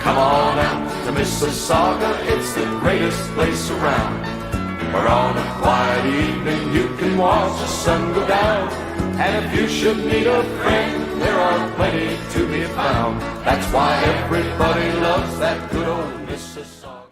Come on out to Mississauga, it's the greatest place around. Where on a quiet evening you can watch the sun go down. And if you should need a friend, there are plenty to be found. That's why everybody loves that good old Mississauga.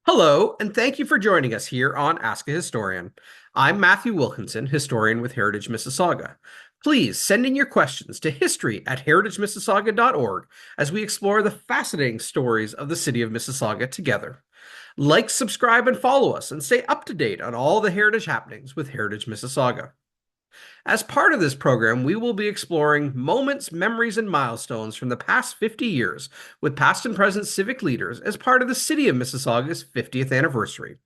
Hello, and thank you for joining us here on Ask a Historian. I'm Matthew Wilkinson, historian with Heritage Mississauga. Please send in your questions to history@heritagemississauga.org as we explore the fascinating stories of the city of Mississauga together. Like, subscribe, and follow us, and stay up to date on all the heritage happenings with Heritage Mississauga. As part of this program, we will be exploring moments, memories, and milestones from the past 50 years with past and present civic leaders as part of the City of Mississauga's 50th anniversary.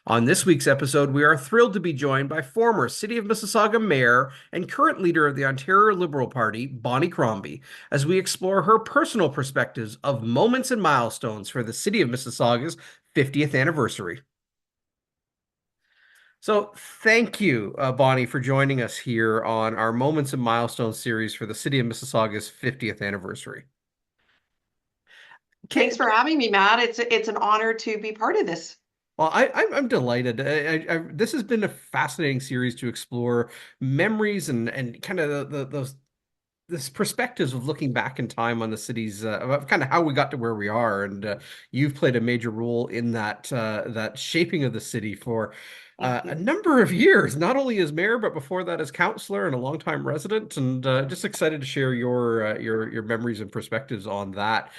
On this week's episode, we are thrilled to be joined by former City of Mississauga Mayor and current leader of the Ontario Liberal Party, Bonnie Crombie, as we explore her personal perspectives of moments and milestones for the City of Mississauga's 50th anniversary. So thank you, Bonnie, for joining us here on our Moments and Milestones series for the City of Mississauga's 50th anniversary. Thanks for having me, Matt. It's an honor to be part of this. Well, I'm delighted. This has been a fascinating series to explore memories and kind of this perspectives of looking back in time on the city's kind of how we got to where we are, and you've played a major role in that shaping of the city for a number of years, not only as mayor but before that as councillor and a longtime resident. And just excited to share your memories and perspectives on that.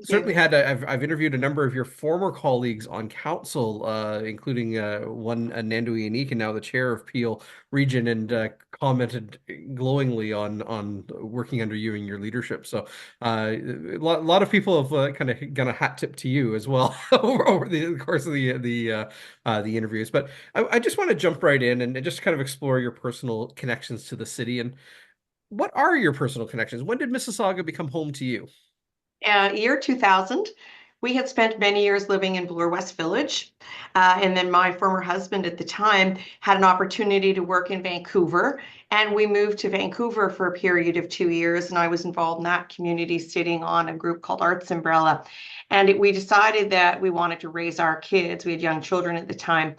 Certainly I've interviewed a number of your former colleagues on council, including one Nando Yannick, and now the chair of Peel Region, and commented glowingly on working under you and your leadership. So a lot of people have kind of gone a hat tip to you as well over the course of the interviews. But I just want to jump right in and just kind of explore your personal connections to the city. And what are your personal connections? When did Mississauga become home to you? Year 2000, we had spent many years living in Bloor West Village. And then my former husband at the time had an opportunity to work in Vancouver. And we moved to Vancouver for a period of 2 years. And I was involved in that community, sitting on a group called Arts Umbrella. And we decided that we wanted to raise our kids. We had young children at the time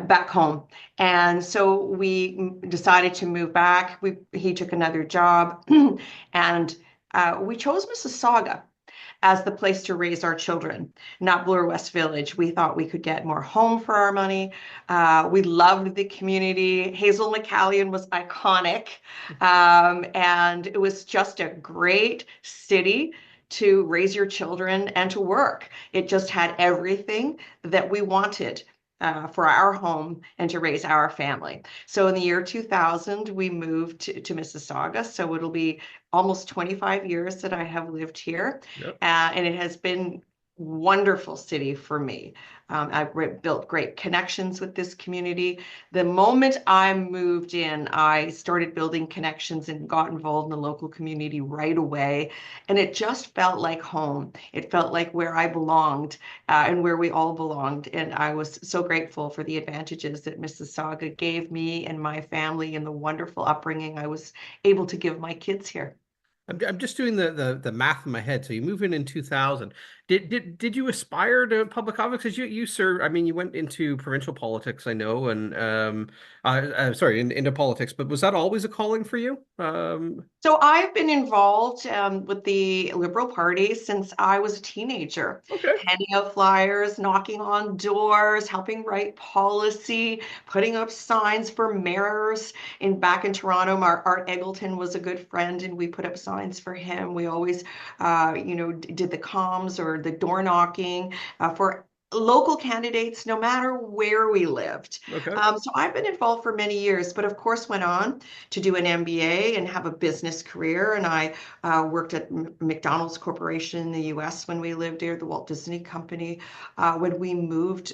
back home. And so we decided to move back. He took another job and we chose Mississauga as the place to raise our children, not Bloor West Village. We thought we could get more home for our money. We loved the community. Hazel McCallion was iconic. And it was just a great city to raise your children and to work. It just had everything that we wanted for our home and to raise our family. So in the year 2000, we moved to Mississauga. So it'll be almost 25 years that I have lived here. Yep. And it has been wonderful city for me. I've built great connections with this community. The moment I moved in, I started building connections and got involved in the local community right away. And it just felt like home. It felt like where I belonged and where we all belonged. And I was so grateful for the advantages that Mississauga gave me and my family and the wonderful upbringing I was able to give my kids here. I'm just doing the math in my head. So you move in 2000. Did you aspire to public office? Because you served. I mean, you went into provincial politics, I know, and into politics. But was that always a calling for you? So I've been involved with the Liberal Party since I was a teenager. Okay. Handing out flyers, knocking on doors, helping write policy, putting up signs for mayors. Back in Toronto, Art Eggleton was a good friend, and we put up signs for him. We always, did the comms or the door knocking for local candidates, no matter where we lived. Okay. So I've been involved for many years, but of course went on to do an MBA and have a business career. And I worked at McDonald's Corporation in the US when we lived there, the Walt Disney Company. When we moved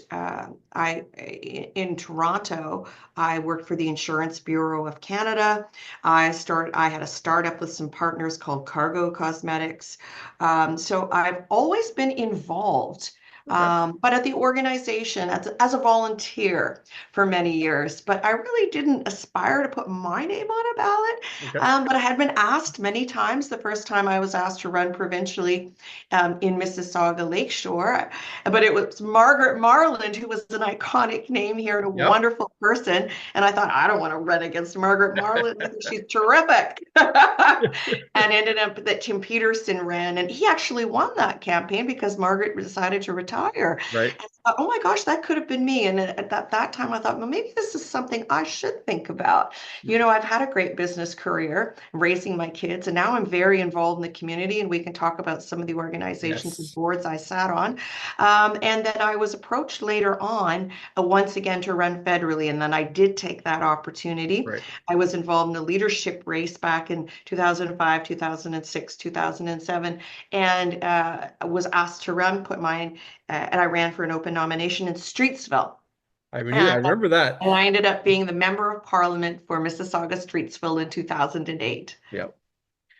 in Toronto, I worked for the Insurance Bureau of Canada. I had a startup with some partners called Cargo Cosmetics. So I've always been involved Okay. but at the organization as a volunteer for many years. But I really didn't aspire to put my name on a ballot. Okay. But I had been asked many times. The first time I was asked to run provincially in Mississauga Lakeshore, but it was Margaret Marland, who was an iconic name here and a Yep. wonderful person. And I thought, I don't want to run against Margaret Marland. I think she's terrific. And ended up that Tim Peterson ran, and he actually won that campaign because Margaret decided to retire. Right. And I thought, oh my gosh, that could have been me. And at that time, I thought, well, maybe this is something I should think about. I've had a great business career, raising my kids, and now I'm very involved in the community, and we can talk about some of the organizations and Yes. boards I sat on. And then I was approached later on, once again, to run federally, and then I did take that opportunity. Right. I was involved in a leadership race back in 2005, 2006, 2007, and was asked to run, and I ran for an open nomination in Streetsville. I mean, I And, remember that. and I ended up being the member of parliament for Mississauga Streetsville in 2008. Yep.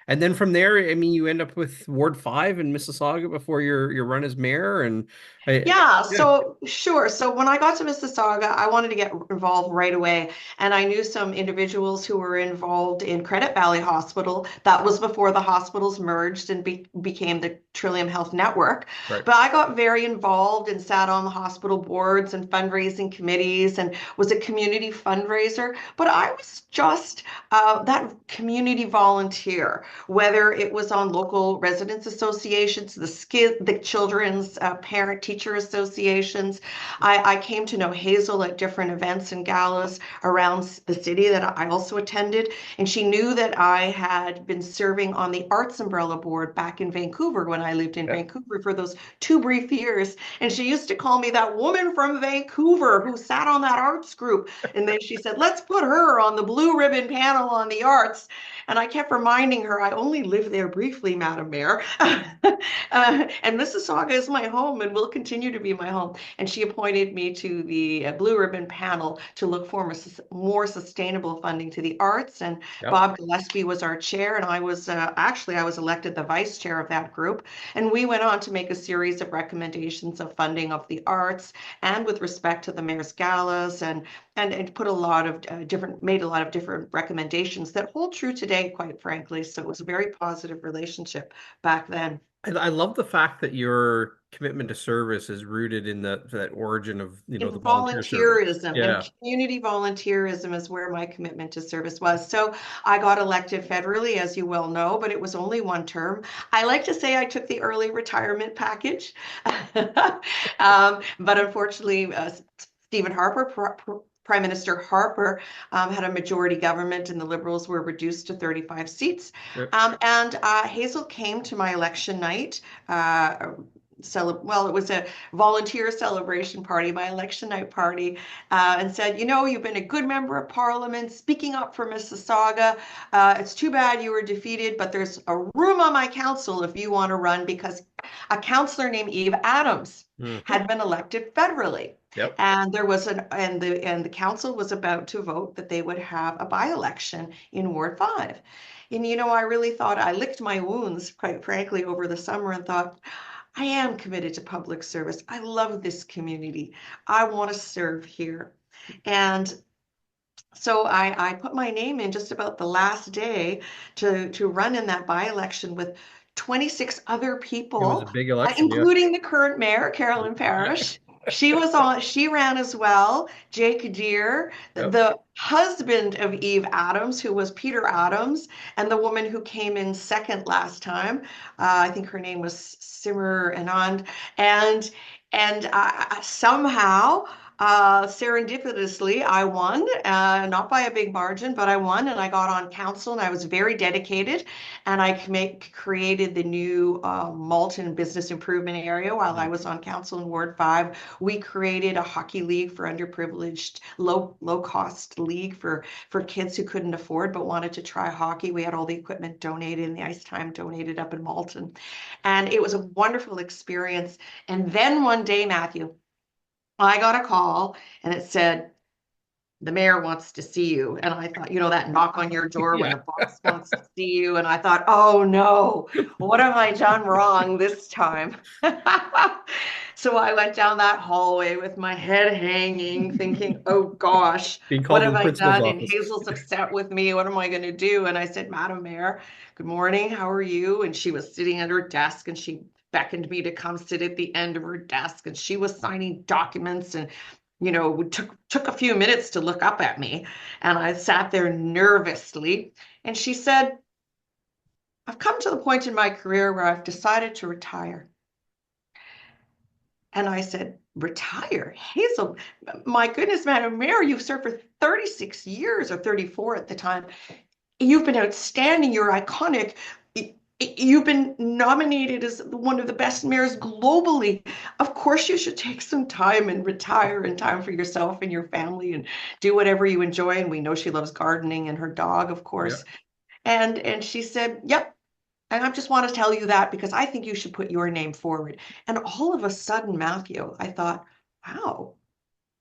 And then from there, I mean, you end up with Ward 5 in Mississauga before your run as mayor, and Yeah, yeah, so sure. So when I got to Mississauga, I wanted to get involved right away. And I knew some individuals who were involved in Credit Valley Hospital. That was before the hospitals merged and became the Trillium Health Network. right. But I got very involved and sat on the hospital boards and fundraising committees and was a community fundraiser. But I was just that community volunteer, whether it was on local residents associations, the children's parent teacher associations. I came to know Hazel at different events and galas around the city that I also attended, and she knew that I had been serving on the Arts Umbrella Board back in Vancouver when I lived in Yeah. Vancouver for those 2 brief years. And she used to call me that woman from Vancouver who sat on that arts group. And then she said, let's put her on the blue ribbon panel on the arts. And I kept reminding her, I only lived there briefly, Madam Mayor. And Mississauga is my home and will continue to be my home. And she appointed me to the Blue Ribbon panel to look for more sustainable funding to the arts. And Yep. Bob Gillespie was our chair, and I was I was elected the vice chair of that group. And we went on to make a series of recommendations of funding of the arts, and with respect to the mayor's galas, and put a lot of made a lot of different recommendations that hold true today, quite frankly. So it was a very positive relationship back then. I love the fact that your commitment to service is rooted in that origin of, the In volunteer service. volunteerism Yeah. and community volunteerism is where my commitment to service was. So I got elected federally, as you well know, but it was only one term. I like to say I took the early retirement package, but unfortunately, Stephen Harper, Prime Minister Harper, had a majority government, and the Liberals were reduced to 35 seats. Yep. And Hazel came to my election night. It was a volunteer celebration party, my election night party, and said, you've been a good member of parliament, speaking up for Mississauga. It's too bad you were defeated, but there's a room on my council if you want to run, because a councillor named Eve Adams had been elected federally. Yep. And there was and the council was about to vote that they would have a by-election in Ward 5. And I really thought, I licked my wounds, quite frankly, over the summer, and thought, I am committed to public service. I love this community. I want to serve here. And so I put my name in just about the last day to run in that by-election with 26 other It was people, a big election, including the current mayor, Carolyn Parrish. She ran as well. Jake Deere, Yep. the husband of Eve Adams, who was Peter Adams, and the woman who came in second last time. I think her name was Simmer Anand. And somehow, serendipitously, I won, not by a big margin, but I won, and I got on council, and I was very dedicated, and I created the new Malton Business Improvement Area while I was on council in Ward 5. We created a hockey league for underprivileged, low-cost league for kids who couldn't afford but wanted to try hockey. We had all the equipment donated and the ice time donated up in Malton, and it was a wonderful experience. And then one day, Matthew, I got a call, and it said, the mayor wants to see you. And I thought, that knock on your door when Yeah. the boss wants to see you. And I thought, oh no, what have I done wrong this time? So I went down that hallway with my head hanging, thinking, oh gosh, Being what called to have the I principal's done? And office. Hazel's upset with me. What am I going to do? And I said, Madam Mayor, good morning. How are you? And she was sitting at her desk and she beckoned me to come sit at the end of her desk. And she was signing documents and it took a few minutes to look up at me, and I sat there nervously. And she said, I've come to the point in my career where I've decided to retire. And I said, retire? Hazel, my goodness, Madam Mayor, you've served for 36 years or 34 at the time. You've been outstanding. You're iconic. You've been nominated as one of the best mayors globally. Of course, you should take some time and retire and time for yourself and your family and do whatever you enjoy. And we know she loves gardening and her dog, of Yeah. course. And she said, yep. And I just want to tell you that because I think you should put your name forward. And all of a sudden, Matthew, I thought, wow,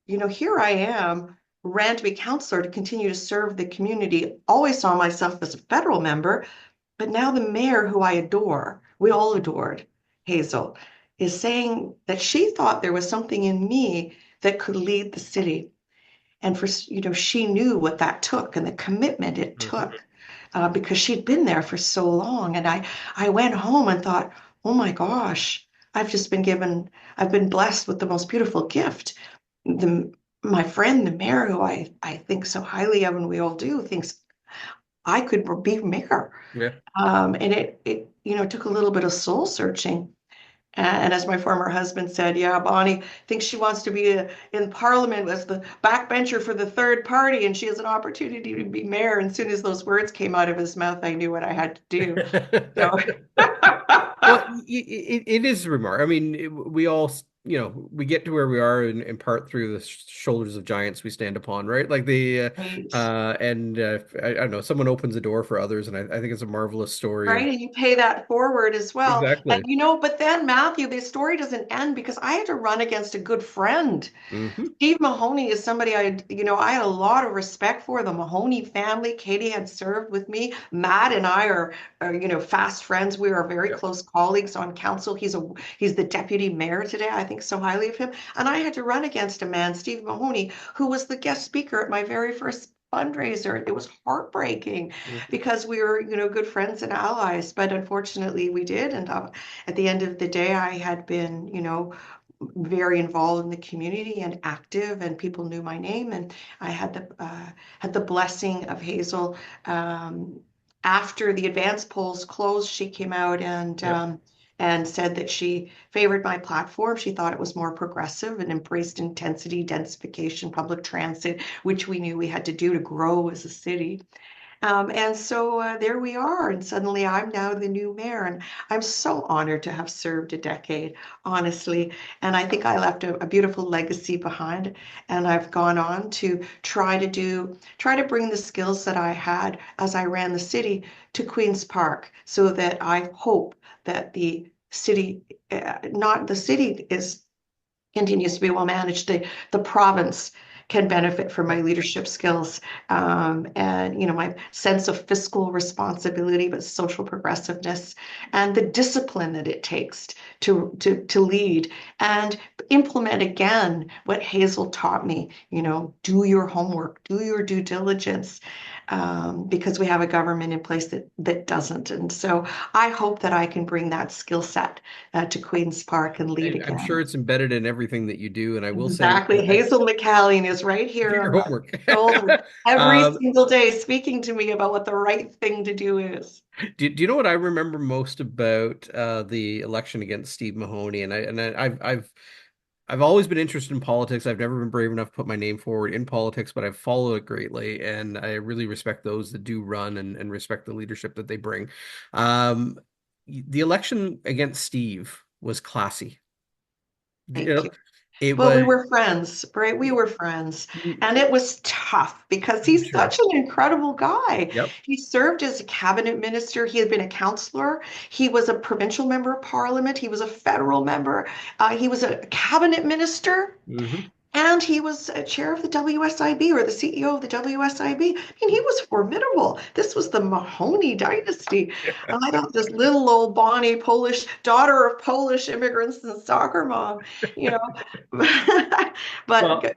here I am, ran to be counselor to continue to serve the community, always saw myself as a federal member, but now the mayor, who I adore, we all adored, Hazel, is saying that she thought there was something in me that could lead the city. And she knew what that took and the commitment it took because she'd been there for so long. And I went home and thought, oh my gosh, I've been blessed with the most beautiful gift. My friend, the mayor, who I think so highly of, and we all do, thinks I could be mayor. Yeah. And it took a little bit of soul searching. And as my former husband said, yeah, Bonnie thinks she wants to be in Parliament as the backbencher for the third party, and she has an opportunity to be mayor. And as soon as those words came out of his mouth, I knew what I had to do. So. Well, it is remarkable. I mean, we all, we get to where we are in part through the shoulders of giants we stand upon, right? Like Right. I don't know, someone opens a door for others, and I think it's a marvelous story of Right, and you pay that forward as well. And exactly. but then Matthew, the story doesn't end because I had to run against a good friend. Hmm. Steve Mahoney is somebody I had a lot of respect for. The Mahoney family. Katie had served with me. Matt and I are fast friends. We are very Yep. close colleagues on council. He's the deputy mayor today. I think so highly of him. And I had to run against a man, Steve Mahoney, who was the guest speaker at my very first fundraiser. It was heartbreaking Mhm. because we were, good friends and allies. But unfortunately, we did. And at the end of the day, I had been, very involved in the community and active, and people knew my name. And I had the blessing of Hazel. After the advance polls closed, she came out Yep. and said that she favored my platform. She thought it was more progressive and embraced intensity, densification, public transit, which we knew we had to do to grow as a city. And so there we are. And suddenly I'm now the new mayor. And I'm so honored to have served a decade, honestly. And I think I left a beautiful legacy behind. And I've gone on to try to bring the skills that I had as I ran the city to Queen's Park so that I hope that the city, not the city is continues to be well managed. The province can benefit from my leadership skills and my sense of fiscal responsibility, but social progressiveness and the discipline that it takes to lead and implement again what Hazel taught me. Do your homework, do your due diligence, because we have a government in place that doesn't. And so I hope that I can bring that skill set to Queen's Park and lead I'm sure again. it's embedded in everything that you do. And I will say, Exactly. Hazel McCallion is right do here your on my homework. shoulder every Um, single day speaking to me about what the right thing to do is. do you know what I remember most about the election against Steve Mahoney? I've always been interested in politics. I've never been brave enough to put my name forward in politics, but I've followed it greatly, and I really respect those that do run and respect the leadership that they bring. Um, the election against Steve was classy. You Thank know, you. it Well, we was. were friends, right? We were friends. And it was tough because he's Sure. such an incredible guy. Yep. He served as a cabinet minister. He had been a counselor. He was a provincial member of parliament. He was a federal member. He was a cabinet minister. Hmm. And he was chair of the WSIB, or the CEO of the WSIB. I mean, he was formidable. This was the Mahoney dynasty. And I thought this little old Bonnie, Polish daughter of Polish immigrants and soccer mom, you know. But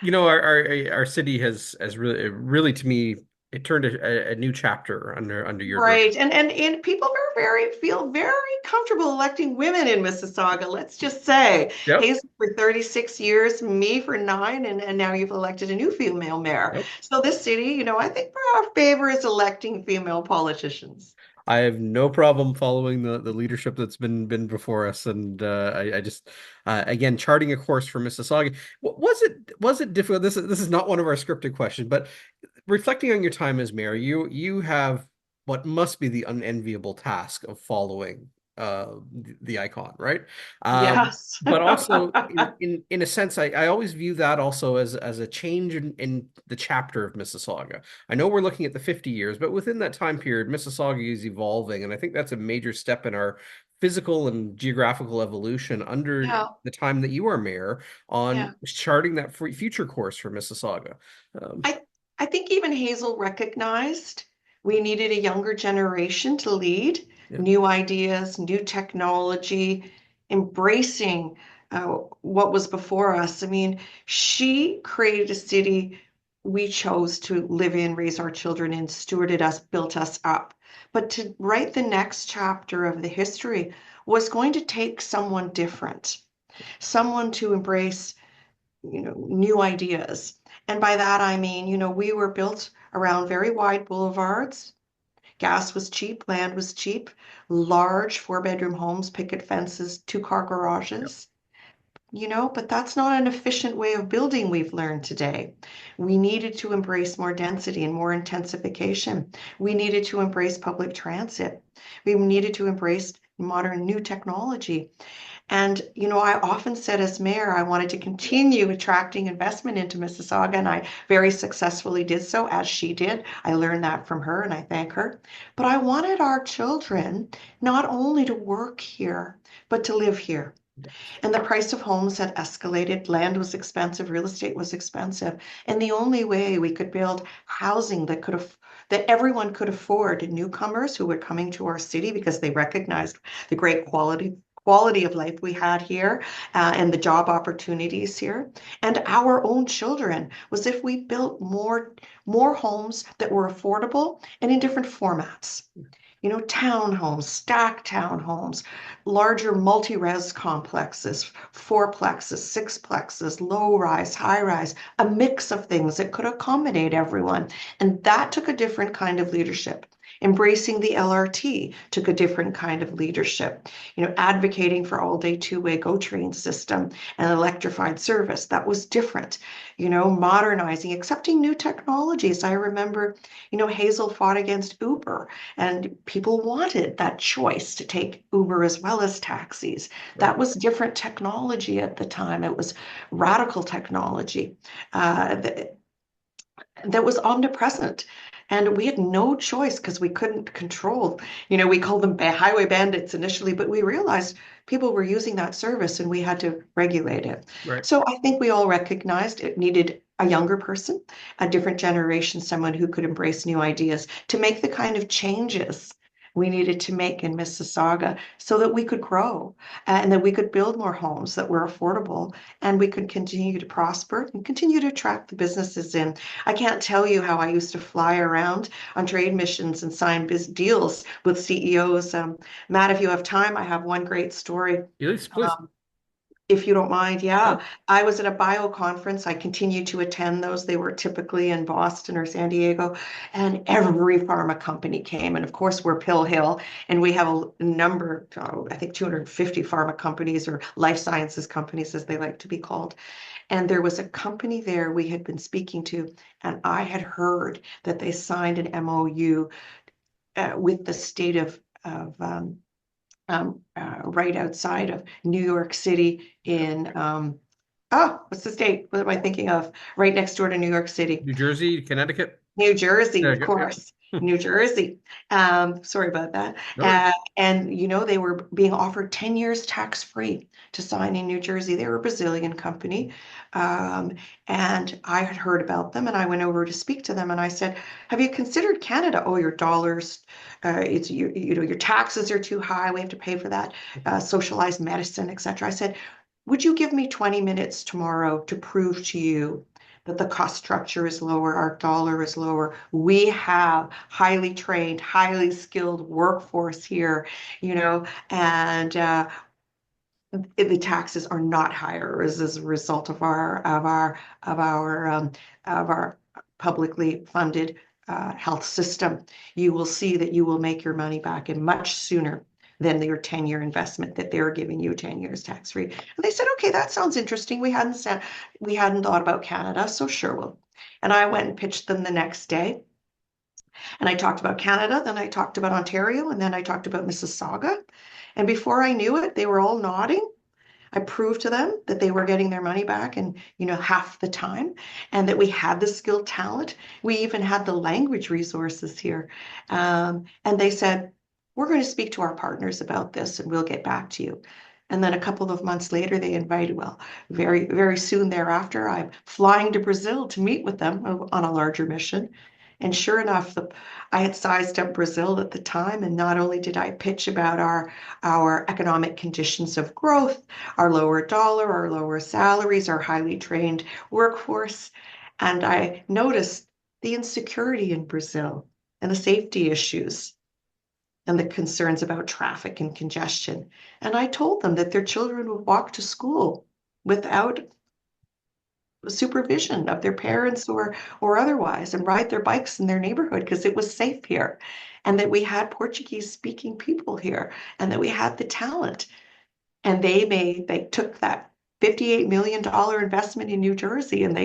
Well, our city has really to me it turned a new chapter under your direction. right. And people are feel very comfortable electing women in Mississauga. Let's just say Yep. Hazel for 36 years, me for 9, and now you've elected a new female mayor. Yep. So this city, I think our favor is electing female politicians. I have no problem following the leadership that's been before us, and I just again charting a course for Mississauga. Was it difficult? This is not one of our scripted questions, but reflecting on your time as mayor, you have what must be the unenviable task of following the icon, right? Yes. But also in a sense, I always view that also as a change in the chapter of Mississauga. I know we're looking at the 50 years, but within that time period, Mississauga is evolving, and I think that's a major step in our physical and geographical evolution under Yeah. the time that you are mayor Yeah. on charting that future course for Mississauga. Um, I I think even Hazel recognized we needed a younger generation to lead, yeah, new ideas, new technology, embracing what was before us. I mean, she created a city we chose to live in, raise our children in, stewarded us, built us up. But to write the next chapter of the history was going to take someone different, someone to embrace new ideas. And by that, I mean, we were built around very wide boulevards. Gas was cheap, land was cheap, large 4-bedroom homes, picket fences, 2-car garages. But that's not an efficient way of building, we've learned today. We needed to embrace more density and more intensification. We needed to embrace public transit. We needed to embrace modern new technology. And, I often said as mayor, I wanted to continue attracting investment into Mississauga, and I very successfully did so, as she did. I learned that from her, and I thank her. But I wanted our children not only to work here, but to live here. And the price of homes had escalated. Land was expensive, real estate was expensive. And the only way we could build housing that everyone could afford, newcomers who were coming to our city because they recognized the great quality of life we had here, and the job opportunities here, and our own children, was if we built more homes that were affordable and in different formats. Townhomes, stacked townhomes, larger multi-res complexes, fourplexes, sixplexes, low rise, high rise, a mix of things that could accommodate everyone. And that took a different kind of leadership. Embracing the LRT took a different kind of leadership. Advocating for all-day two-way GO train system and electrified service, that was different. Modernizing, accepting new technologies. I remember, Hazel fought against Uber, and people wanted that choice to take Uber as well as taxis. That was different technology at the time. It was radical technology that was omnipresent. And we had no choice because we couldn't control. We called them highway bandits initially, but we realized people were using that service and we had to regulate it. right. So I think we all recognized it needed a younger person, a different generation, someone who could embrace new ideas to make the kind of changes we needed to make in Mississauga so that we could grow, and that we could build more homes that were affordable, and we could continue to prosper and continue to attract the businesses in. I can't tell you how I used to fly around on trade missions and sign deals with CEOs. Matt, if you have time, I have one great story. Please. If you don't mind, Yeah. yeah. I was at a bio conference. I continued to attend those. They were typically in Boston or San Diego, and every pharma company came. And of course, we're Pill Hill, and we have a number, I think 250 pharma companies, or life sciences companies, as they like to be called. And there was a company there we had been speaking to, and I had heard that they signed an MOU with the state of right outside of New York City in, what's the state? What am I thinking of? Right next door to New York City. New Jersey, Connecticut. New Jersey, There of you go. Yeah. course. New Jersey. Sorry about that. No. And they were being offered 10 years tax-free to sign in New Jersey. They were a Brazilian company. Um, and I had heard about them and I went over to speak to them and I said, have you considered Canada? Oh, your dollars, it's your taxes are too high. We have to pay for that, socialized medicine, etc. I said, would you give me 20 minutes tomorrow to prove to you that the cost structure is lower, our dollar is lower. We have highly trained, highly skilled workforce here, and the taxes are not higher as a result of our publicly funded health system. You will see that you will make your money back and much sooner than your 10-year investment that they're giving you 10 years tax-free. And they said, okay, that sounds interesting. We hadn't thought about Canada, so sure we'll. And I went and pitched them the next day. And I talked about Canada, then I talked about Ontario, and then I talked about Mississauga. And before I knew it, they were all nodding. I proved to them that they were getting their money back in, half the time, and that we had the skilled talent. We even had the language resources here. And they said, we're going to speak to our partners about this and we'll get back to you. And then a couple of months later, they invited, very, very soon thereafter, I'm flying to Brazil to meet with them on a larger mission. And sure enough, I had sized up Brazil at the time, and not only did I pitch about our economic conditions of growth, our lower dollar, our lower salaries, our highly trained workforce, and I noticed the insecurity in Brazil and the safety issues and the concerns about traffic and congestion. And I told them that their children would walk to school without supervision of their parents or otherwise, and ride their bikes in their neighborhood because it was safe here, and that we had Portuguese speaking people here, and that we had the talent. And they took that $58 million investment in New Jersey and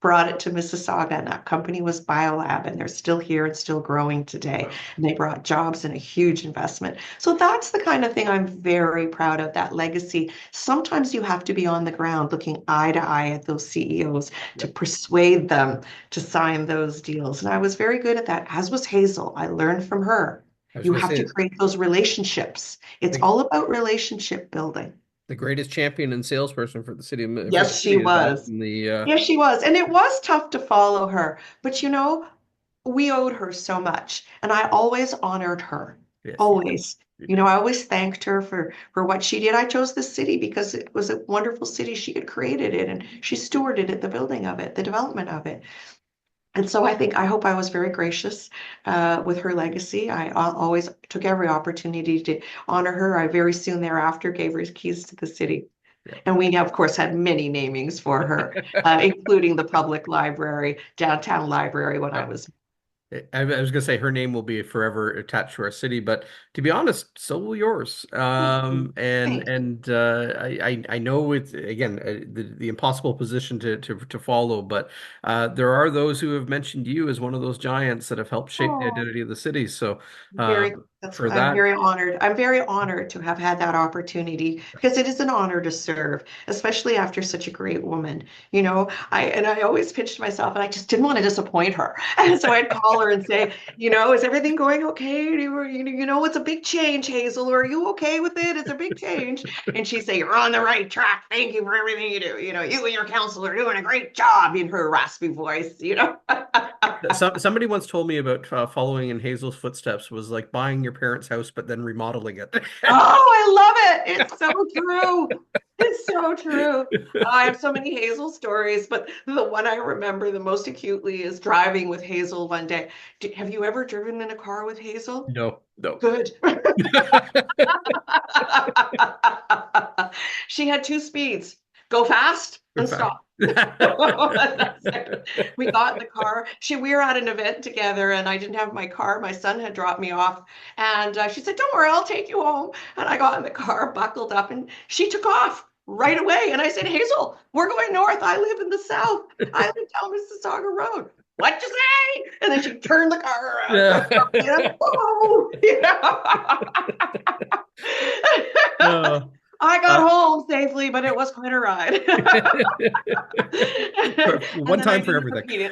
brought it to Mississauga, and that company was BioLab, and they're still here and still growing today. Wow. And they brought jobs and a huge investment. So that's the kind of thing I'm very proud of, that legacy. Sometimes you have to be on the ground looking eye to eye at those CEOs to persuade them to sign those deals. And I was very good at that, as was Hazel. I learned from her. You have to create those relationships. It's all about relationship building. The greatest champion and salesperson for the city of Yes, she was. Yes, she was. And it was tough to follow her. But we owed her so much. And I always honored her. Yes. Always. I always thanked her for what she did. I chose this city because it was a wonderful city. She had created it and she stewarded it, the building of it, the development of it. And so I hope I was very gracious with her legacy. I always took every opportunity to honor her. I very soon thereafter gave her keys to the city. Yeah. And we, of course, had many namings for her, including the public library, downtown library when I was. I was going to say her name will be forever attached to our city, but to be honest, so will yours. I know it's again the impossible position to follow, but there are those who have mentioned you as one of those giants that have helped shape the identity of the city. So I'm very honored. I'm very honored to have had that opportunity, because it is an honor to serve, especially after such a great woman. I always pitched myself, and I just didn't want to disappoint her, and so I'd call her and say, is everything going okay? It's a big change, Hazel. Are you okay with it? It's a big change. And she'd say, you're on the right track. Thank you for everything you do. You and your council are doing a great job, in her raspy voice, Somebody once told me about following in Hazel's footsteps was like buying your parents' house, but then remodeling it. Oh, I love it. It's so true. It's so true. I have so many Hazel stories, but the one I remember the most acutely is driving with Hazel one day. Have you ever driven in a car with Hazel? No. Good. She had 2 speeds. Go fast and stop. We got in the car. We were at an event together, and I didn't have my car. My son had dropped me off, and she said, don't worry, I'll take you home. And I got in the car, buckled up, and she took off right away. And I said, Hazel, we're going north. I live in the south. I live down Mississauga Road. What'd you say? And then she turned the car around. I got home safely, but it was quite a ride. One time for everything.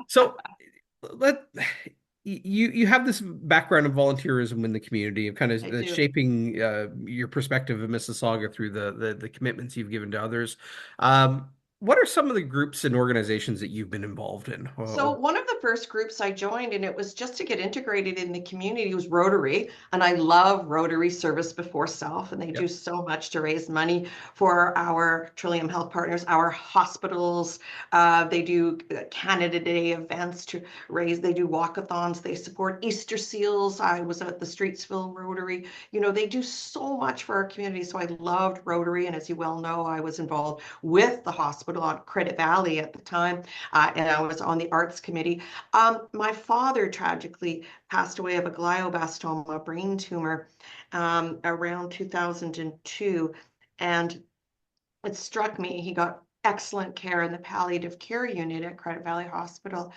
So you have this background of volunteerism in the community, of kind I of do. shaping your perspective of Mississauga through the commitments you've given to others. Um, what are some of the groups and organizations that you've been involved in? So one of the first groups I joined, and it was just to get integrated in the community, was Rotary. And I love Rotary Service Before Self, and they do Yep. so much to raise money for our Trillium Health partners, our hospitals. They do Canada Day events to raise, they do walkathons, they support Easter Seals. I was at the Streetsville Rotary. They do so much for our community. So I loved Rotary. And as you well know, I was involved with the hospital on Credit Valley at the time, and I was on the arts committee. My father tragically passed away of a glioblastoma, a brain tumor, around 2002. And it struck me, he got excellent care in the palliative care unit at Credit Valley Hospital.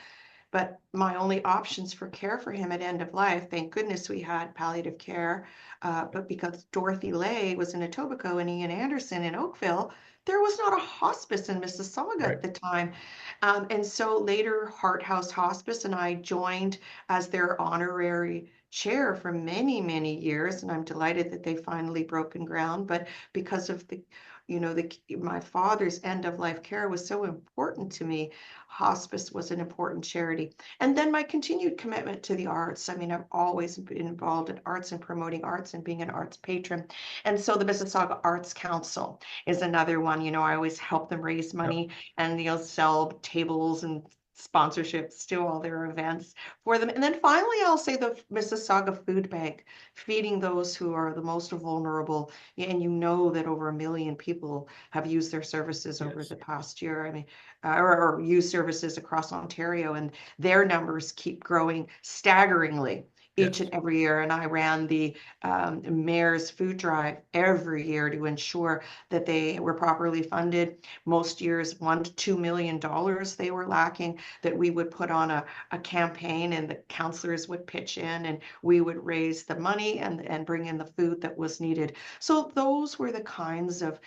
But my only options for care for him at end of life, thank goodness we had palliative care, but because Dorothy Lay was in Etobicoke and Ian Anderson in Oakville, there was not a hospice in Mississauga Right. at the time. And so later, Heart House Hospice, and I joined as their honorary chair for many, many years. And I'm delighted that they finally broken ground. But because of my father's end of life care was so important to me, hospice was an important charity. And then my continued commitment to the arts. I mean, I've always been involved in arts and promoting arts and being an arts patron. And so the Mississauga Arts Council is another one. I always help them raise Yep. money and sell tables and sponsorships to all their events for them. And then finally, I'll say the Mississauga Food Bank, feeding those who are the most vulnerable. And that over 1 million people have used their services over Yes. the past year. I mean, or use services across Ontario, and their numbers keep growing staggeringly each Yes. and every year. And I ran the mayor's food drive every year to ensure that they were properly funded. Most years, $1 to $2 million they were lacking, that we would put on a campaign and the councillors would pitch in and we would raise the money and bring in the food that was needed. So those were the kinds of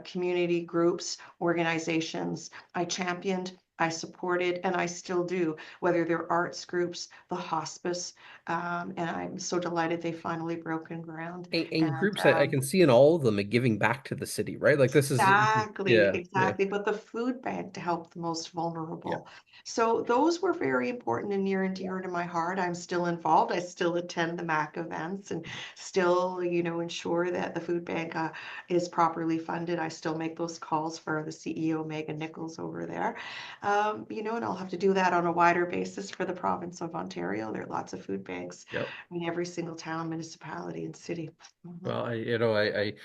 community groups, organizations I championed, I supported, and I still do, whether they're arts groups, the hospice, and I'm so delighted they finally broken ground. And And groups I can see in all of them are giving back to the city, right? Like this is, exactly, yeah, yeah, exactly. But the food bank to help the most yeah. vulnerable. So those were very important and near and dear to my heart. I'm still involved. I still attend the MAC events and still, ensure that the food bank is properly funded. I still make those calls for the CEO, Megan Nichols, over there. And I'll have to do that on a wider basis for the province of Ontario. There are lots of food banks Yep. in every single town, municipality, and city. Mhm. Well,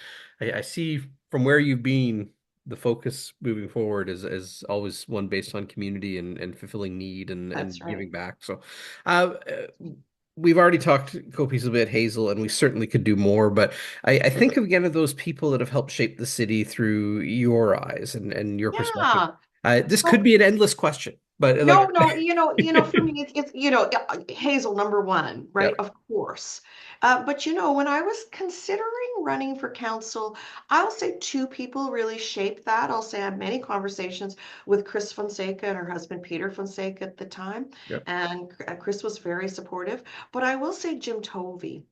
I see from where you've been, the focus moving forward is always one based on community and fulfilling need That's and right. giving back. So, we've already talked copious a bit, Hazel, and we certainly could do more. But I think again of those people that have helped shape the city through your eyes and your perspective. Yeah. This could So be an endless question, but no, like, no, for me, it's Hazel number one, right? yep, Of course. But when I was considering running for council, I'll say two people really shaped that. I'll say I had many conversations with Chris Fonseca and her husband Peter Fonseca at the time, yep, and Chris was very supportive. But I will say Jim Tovey.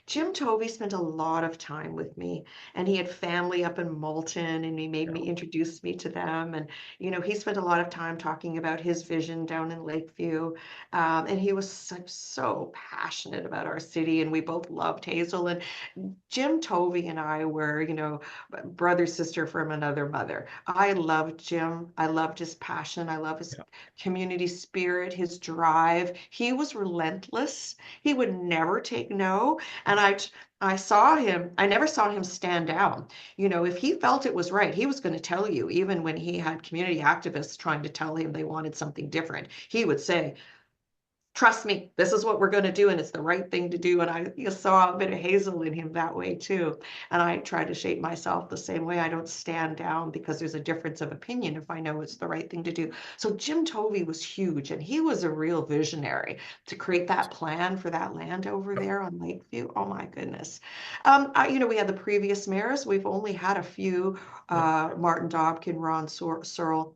Jim Tovey spent a lot of time with me, and he had family up in Moulton, and he made yep, me introduce me to them. And he spent a lot of time talking about his vision down in Lakeview, and he was so passionate about our city, and we both loved Hazel. And Jim Tovey and I were, brother sister from another mother. I loved Jim. I loved his passion. I love his yep, community spirit, his drive. He was relentless. He would never take no. And I saw him, I never saw him stand down. If he felt it was right, he was going to tell you, even when he had community activists trying to tell him they wanted something different. He would say, trust me, this is what we're going to do, and it's the right thing to do. And I saw a bit of Hazel in him that way too. And I try to shape myself the same way. I don't stand down because there's a difference of opinion if I know it's the right thing to do. So Jim Tovey was huge, and he was a real visionary to create that plan for that land over yep, there on Lakeview. Oh my goodness. We had the previous mayors. We've only had a few, yep, Martin Dobkin, Ron Searle,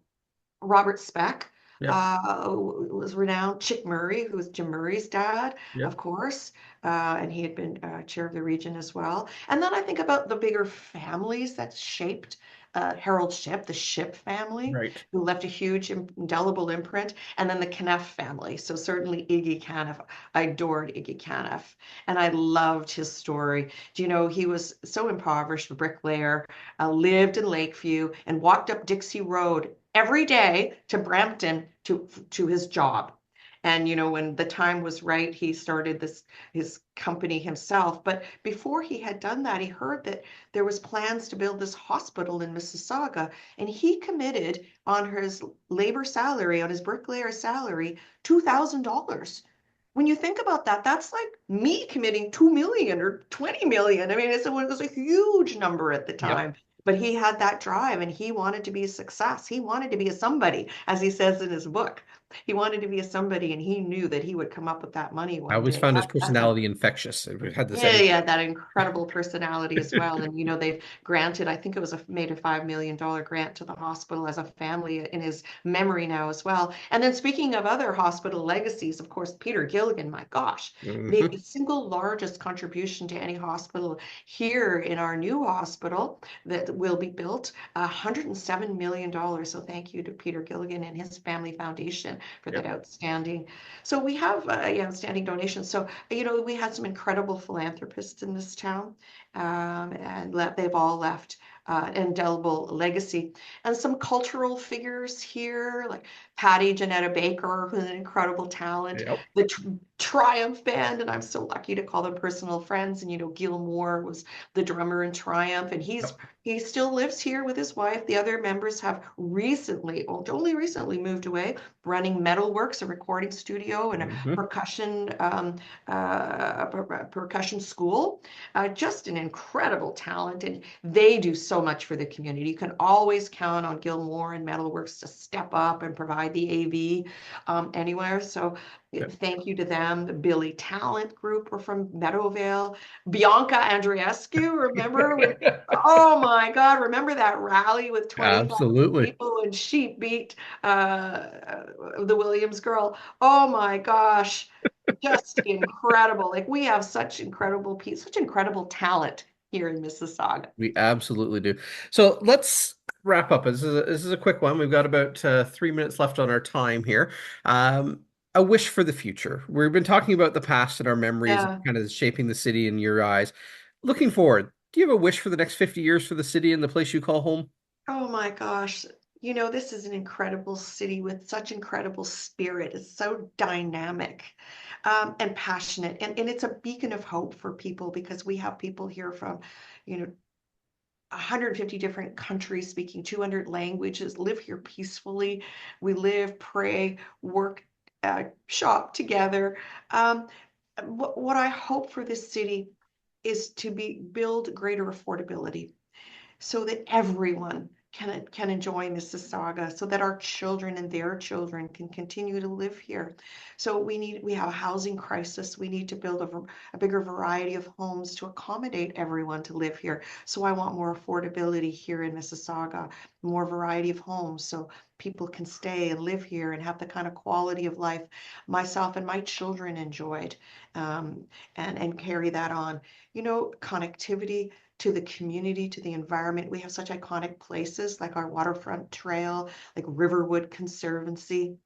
Robert Speck. Yep. Was renowned. Chick Murray, who was Jim Murray's dad, of Yep. course, and he had been chair of the region as well. And then I think about the bigger families that shaped Harold Shipp, the Shipp family, Right. who left a huge indelible imprint, and then the Caniff family. So certainly Iggy Caniff. I adored Iggy Caniff, and I loved his story. Do you know he was so impoverished, a bricklayer, lived in Lakeview, and walked up Dixie Road every day to Brampton to his job. And when the time was right, he started his company himself. But before he had done that, he heard that there was plans to build this hospital in Mississauga, and he committed on his labor salary, on his bricklayer salary, $2,000. When you think about that, that's like me committing 2 million or 20 million. I mean, it was a huge number at the Yep. time, but he had that drive and he wanted to be a success. He wanted to be a somebody, as he says in his book. He wanted to be a somebody, and he knew that he would come up with that money I one always day. found his That's a personality infectious. It had this yeah, energy. yeah, that incredible personality as well. And they've granted, I think it was made a $5 million grant to the hospital as a family in his memory now as well. And then speaking of other hospital legacies, of course, Peter Gilligan, my gosh, made the Mhm. single largest contribution to any hospital here in our new hospital that will be built, $107 million. So thank you to Peter Gilligan and his family foundation for that Yep. outstanding. So we have outstanding donations. So we had some incredible philanthropists in this town, and they've all left indelible legacy. And some cultural figures here, like Patty Janetta Baker, who's an incredible talent, Yep. the Triumph Band, and I'm so lucky to call them personal friends. And Gil Moore was the drummer in Triumph, and Yep. he still lives here with his wife. The other members have only recently moved away, running Metalworks, a recording studio, and a Mhm. percussion school. Just an incredible talent, and they do so much for the community. You can always count on Gilmore and Metalworks to step up and provide the AV anywhere. So Yep. thank you to them. The Billy Talent Group were from Meadowvale. Bianca Andreescu, remember when? Oh my God, remember that rally with 25 Absolutely. people and she beat the Williams girl? Oh my gosh, just incredible. Like we have such such incredible talent here in Mississauga. We absolutely do. So let's wrap up. This is a quick one. We've got about 3 minutes left on our time here. A wish for the future. We've been talking about the past and our memories, Yeah. kind of shaping the city in your eyes. Looking forward, do you have a wish for the next 50 years for the city and the place you call home? Oh my gosh. This is an incredible city with such incredible spirit. It's so dynamic, and passionate. And it's a beacon of hope for people because we have people here from, you know, 150 different countries speaking 200 languages, live here peacefully. We live, pray, work, shop together. Um, what I hope for this city is to build greater affordability so that everyone can enjoy Mississauga, so that our children and their children can continue to live here. So we have a housing crisis. We need to build a bigger variety of homes to accommodate everyone to live here. So I want more affordability here in Mississauga, more variety of homes so people can stay and live here and have the kind of quality of life myself and my children enjoyed, and carry that on. Connectivity to the community, to the environment. We have such iconic places like our waterfront trail, like Riverwood Conservancy,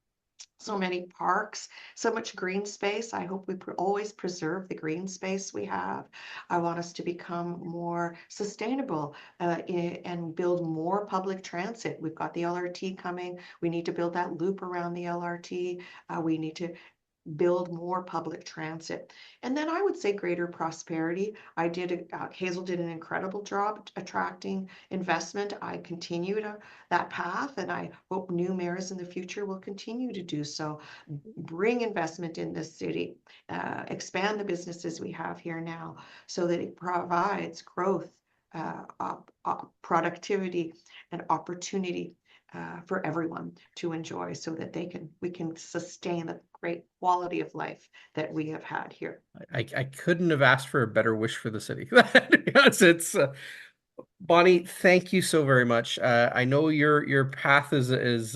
so many parks, so much green space. I hope we always preserve the green space we have. I want us to become more sustainable, and build more public transit. We've got the LRT coming. We need to build that loop around the LRT. We need to build more public transit. And then I would say greater prosperity. Hazel did an incredible job attracting investment. I continue that path, and I hope new mayors in the future will continue to do so. Bring investment in this city, expand the businesses we have here now so that it provides growth, productivity, and opportunity for everyone to enjoy so that we can sustain the great quality of life that we have had here. I couldn't have asked for a better wish for the city. Yes, it's Bonnie, thank you so very much. I know your path is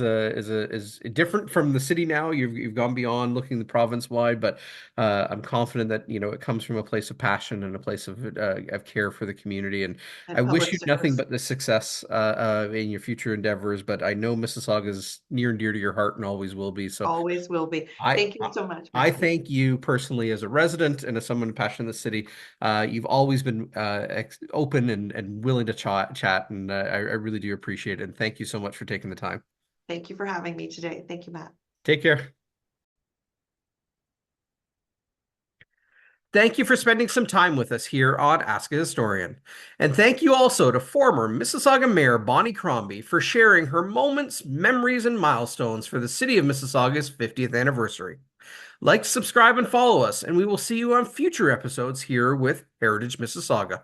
different from the city now. You've gone beyond looking the province wide, but I'm confident that it comes from a place of passion and a place of care for the community. And And I wish public you nothing service. but the success in your future endeavors. But I know Mississauga is near and dear to your heart and always will be. So Always will be. I Thank you so much, I Matthew. thank you personally as a resident and as someone passionate in the city. You've always been open and willing to chat, and I really do appreciate it. And thank you so much for taking the time. Thank you for having me today. Thank you, Matt. Take care. Thank you for spending some time with us here on Ask a Historian. And thank you also to former Mississauga Mayor Bonnie Crombie for sharing her moments, memories, and milestones for the City of Mississauga's 50th anniversary. Like, subscribe, and follow us, and we will see you on future episodes here with Heritage Mississauga.